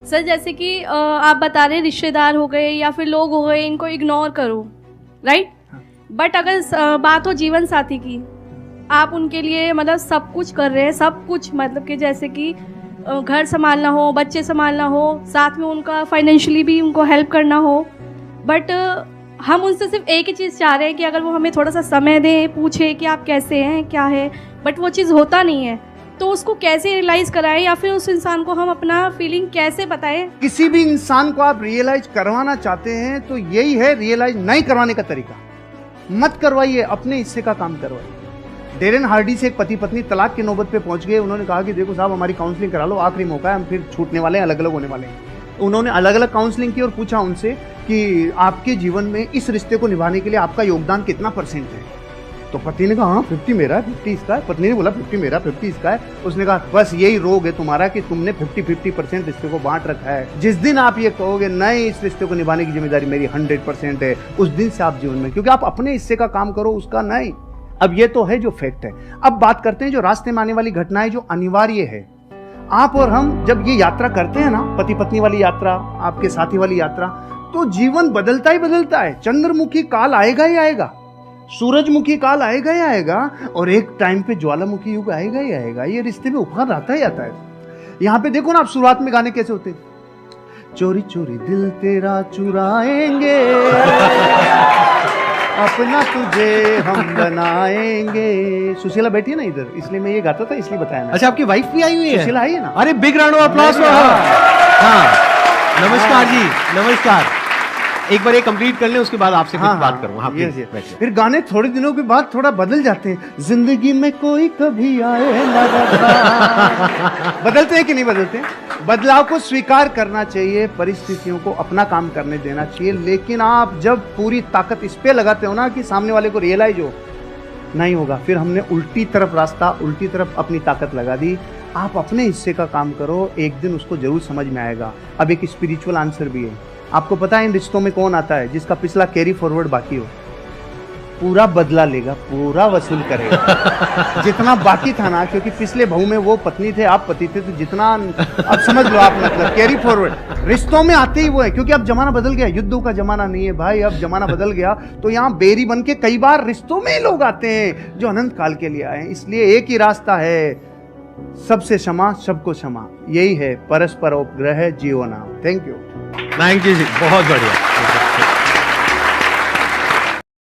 Sir जैसे कि आप बता रहे रिश्तेदार हो गए या फिर लोग हो गए, इनको इग्नोर करो, राइट। बट अगर बात हो जीवन साथी की, आप उनके लिए मतलब सब कुछ कर रहे हैं, सब कुछ मतलब कि जैसे कि घर संभालना हो, बच्चे संभालना हो, साथ में उनका फाइनेंशियली भी उनको हेल्प करना हो, बट हम उनसे सिर्फ एक ही चीज़ चाह रहे हैं कि अगर वो हमें थोड़ा सा समय दें, पूछे कि आप कैसे हैं, क्या है, बट वो चीज़ होता नहीं है। तो उसको कैसे रियलाइज़ कराएं या फिर उस इंसान को हम अपना फीलिंग कैसे बताएं? किसी भी इंसान को आप रियलाइज करवाना चाहते हैं तो यही है रियलाइज नहीं करवाने का तरीका। मत करवाइए, अपने हिस्से का काम करवाइए। डेरेन हार्डी से एक पति पत्नी तलाक की नौबत पे पहुंच गए। उन्होंने कहा कि देखो साहब, हमारी काउंसलिंग करा लो, आखिरी मौका है, हम फिर छूटने वाले हैं, अलग अलग होने वाले हैं। उन्होंने अलग अलग काउंसलिंग की और पूछा उनसे कि आपके जीवन में इस रिश्ते को निभाने के लिए आपका योगदान कितना % है। तो पति ने कहा हाँ 50 मेरा है, 50 इसका है। पत्नी ने बोला 50 मेरा, 50 इसका है। उसने कहा बस यही रोग है तुम्हारा कि तुमने 50-50% रिश्ते को बांट रखा है। जिस दिन आप ये कहोगे नहीं, इस रिश्ते को निभाने की जिम्मेदारी मेरी 100% है, उस दिन से आप जीवन में, क्योंकि आप अपने हिस्से का काम करो, उसका नहीं। अब ये तो है जो फैक्ट है। अब बात करते हैं जो रास्ते में आने वाली घटनाएं जो अनिवार्य है। आप और हम जब ये यात्रा करते हैं ना, पति पत्नी वाली यात्रा, आपके साथी वाली यात्रा, तो जीवन बदलता ही बदलता है। चंद्रमुखी काल आएगा ही आएगा, सूरजमुखी काल आएगा ही आएगा, और एक टाइम पे ज्वालामुखी युग आएगा ही आएगा। ये रिश्ते में उफान आता ही आता है। यहाँ पे देखो ना, आप शुरुआत में गाने कैसे होते, चोरी चोरी दिल तेरा चुराएंगे, अपना तुझे हम बनाएंगे। सुशीला बैठी है ना इधर, इसलिए मैं ये गाता था, इसलिए बताया मैं। अच्छा, आपकी वाइफ भी आई हुई है? सुशीला आई है ना। अरे बिग राउंड ऑफ अप्लॉज। हाँ, नमस्कार जी, नमस्कार। एक बार ये कंप्लीट कर लें, उसके बाद आपसे कुछ बात करूँ। हाँ, फिर गाने थोड़े दिनों के बाद थोड़ा बदल जाते हैं। जिंदगी में कोई कभी आए ना रहा। बदलते हैं कि नहीं बदलते? बदलाव को स्वीकार करना चाहिए, परिस्थितियों को अपना काम करने देना चाहिए। लेकिन आप जब पूरी ताकत इस पे लगाते हो ना कि सामने वाले को रियलाइज हो, नहीं होगा, फिर हमने उल्टी तरफ रास्ता, उल्टी तरफ अपनी ताकत लगा दी। आप अपने हिस्से का काम करो, एक दिन उसको जरूर समझ में आएगा। अब एक स्पिरिचुअल आंसर भी है। आपको पता है इन रिश्तों में कौन आता है? जिसका पिछला कैरी फॉरवर्ड बाकी हो, पूरा बदला लेगा, पूरा वसूल करेगा जितना बाकी था ना। क्योंकि पिछले भाव में वो पत्नी थे, आप पति थे, तो जितना अब समझ लो आप, मतलब कैरी फॉरवर्ड रिश्तों में आते ही वो है। क्योंकि अब जमाना बदल गया, युद्धों का जमाना नहीं है भाई, अब जमाना बदल गया। तो यहाँ बेरी बन के कई बार रिश्तों में ही लोग आते हैं जो अनंत काल के लिए आए हैं। इसलिए एक ही रास्ता है, सबसे क्षमा, सबको क्षमा। यही है परस्पर उपग्रह जीवो नाम। थैंक यू जी, बहुत बढ़िया।